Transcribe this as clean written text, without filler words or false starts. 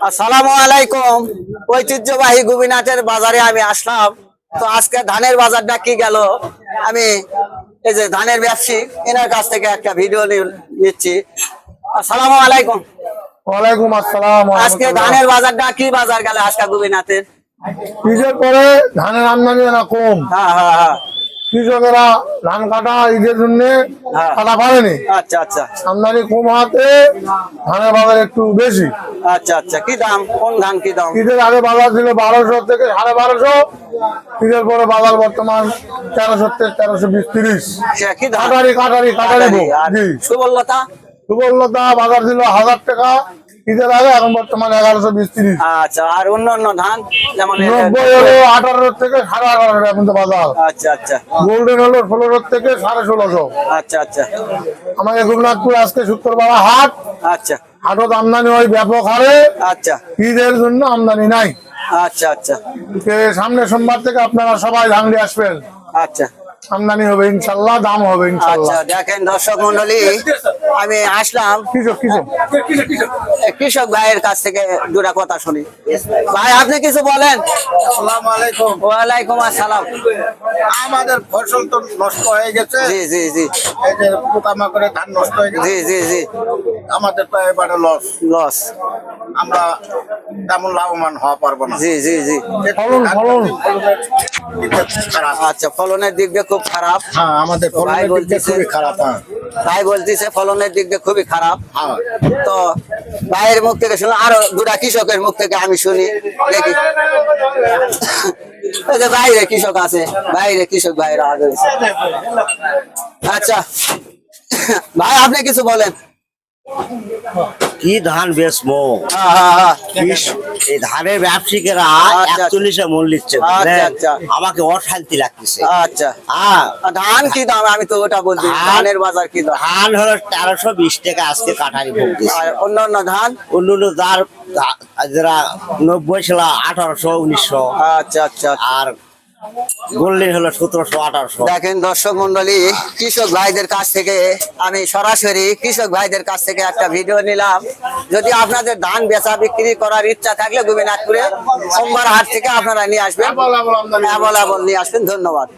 আসসালামু আলাইকুম। ঐতিহ্যবাহী গোপীনাথের বাজারে আমি আসলাম। তো আজকে ধানের বাজারটা কি গেল, আমি এই যে ধানের ব্যবসায়ী এনার কাছ থেকে একটা ভিডিও নিচ্ছি। আসসালামু আলাইকুম। ওয়ালাইকুম আসসালাম। আজকে ধানের বাজারটা কি বাজার গেল আজকে গোপীনাথের? ঈদের পরে ধানের আমদানি না কম। হ্যাঁ হ্যাঁ হ্যাঁ। কৃষকেরা ধান কাটা ঈদের জন্য কাটা পারেনি। আচ্ছা আচ্ছা। আমদানি কম হওয়াতে ধানের বাজার একটু বেশি। আচ্ছা আচ্ছা। কি দাম, কোন ধান কি দাম? ঈদের আগে বাজার ছিল 1200 থেকে 1250। ঈদের পরে বাজার বর্তমান 1300 থেকে 1320 30। কি ধান? কাটারি জি। সুবলতা সুবলতা বাজার ছিল 1000 টাকা ঈদের আগে, এখন বর্তমান 1120 30। আচ্ছা। আর অন্য অন্য ধান যেমন 90 হলো 18 থেকে 18.5 টাকা পর্যন্ত বাজার। আচ্ছা আচ্ছা। গোল্ডেন হলো 16 থেকে 1650। আচ্ছা আচ্ছা। আমাদের গোপীনাথপুর আজকে শুক্রবার হাট। আচ্ছা। হাটত আমদানি হয় ব্যাপক হারে। আচ্ছা ঈদের জন্য আমদানি নাই। আচ্ছা আচ্ছা। সামনে সোমবার থেকে আপনারা সবাই ধানলি আসবেন। আচ্ছা। আমদানি হবে ইনশাল্লাহ, দাম হবে ইনশাল্লাহ। আচ্ছা দেখেন দর্শক মন্ডলী, আমি আসলাম কৃষক ভাইয়ের কাছ থেকে দুটা কথা শুনি। ভাই আপনি কিছু বলেন। আসসালামু আলাইকুম। ওয়ালাইকুম আসসালাম। আমাদের ফসল তো নষ্ট হয়ে গেছে। জি জি জি। এই যে পোকামাকড়ে ধান নষ্ট হয়ে গেছে। জি জি জি। আমাদের তো এবারে লস। লস। আমরা তেমন লাভবান হওয়া পারবো না। জি জি জি। ফলন খারাপ। আচ্ছা, ফলনের দিক দিয়ে খুব খারাপ। হ্যাঁ, আমাদের ফলনের দিক দিয়ে খুবই খারাপ। হ্যাঁ ভাই বলতেছে ফলনের দিক দিয়ে খুবই খারাপ। হ্যাঁ। তো ভাইয়ের মুখ থেকে শুনে, আরো দুটা কৃষকের মুখ থেকে আমি শুনি, দেখি। এই যে বাইরে কৃষক আছে, বাইরে কৃষক ভাইরা আগে। আচ্ছা ভাই আপনি কিছু বলেন। কি ধান বেচবো? এই ধানের ব্যবসায়ীরা আচ্ছা। 41 মূল নিচ্ছে, আচ্ছা আচ্ছা। আমাকে অশান্তি লাগতেছে। আচ্ছা। হ্যাঁ, ধান কি দাম, আমি তো ওটা বলছি, ধানের বাজার কি দাম? ধান হলো 1320 টাকা আজকে কাঠারি ভোগ। আর অন্যান্য ধান? অন্য যারা 90 ছিল 1800 1900। আচ্ছা আচ্ছা। আর গোল্ডেন হলো 1700 1800। দেখেন দর্শক মন্ডলী, কৃষক ভাইদের কাছ থেকে আমি সরাসরি কৃষক ভাইদের কাছ থেকে একটা ভিডিও নিলাম। যদি আপনাদের ধান বেচা বিক্রি করার ইচ্ছা থাকলে গোপীনাথপুরে সোমবার হাট থেকে আপনারা নিয়ে আসবেন, অ্যাভেলেবল নিয়ে আসবেন। ধন্যবাদ।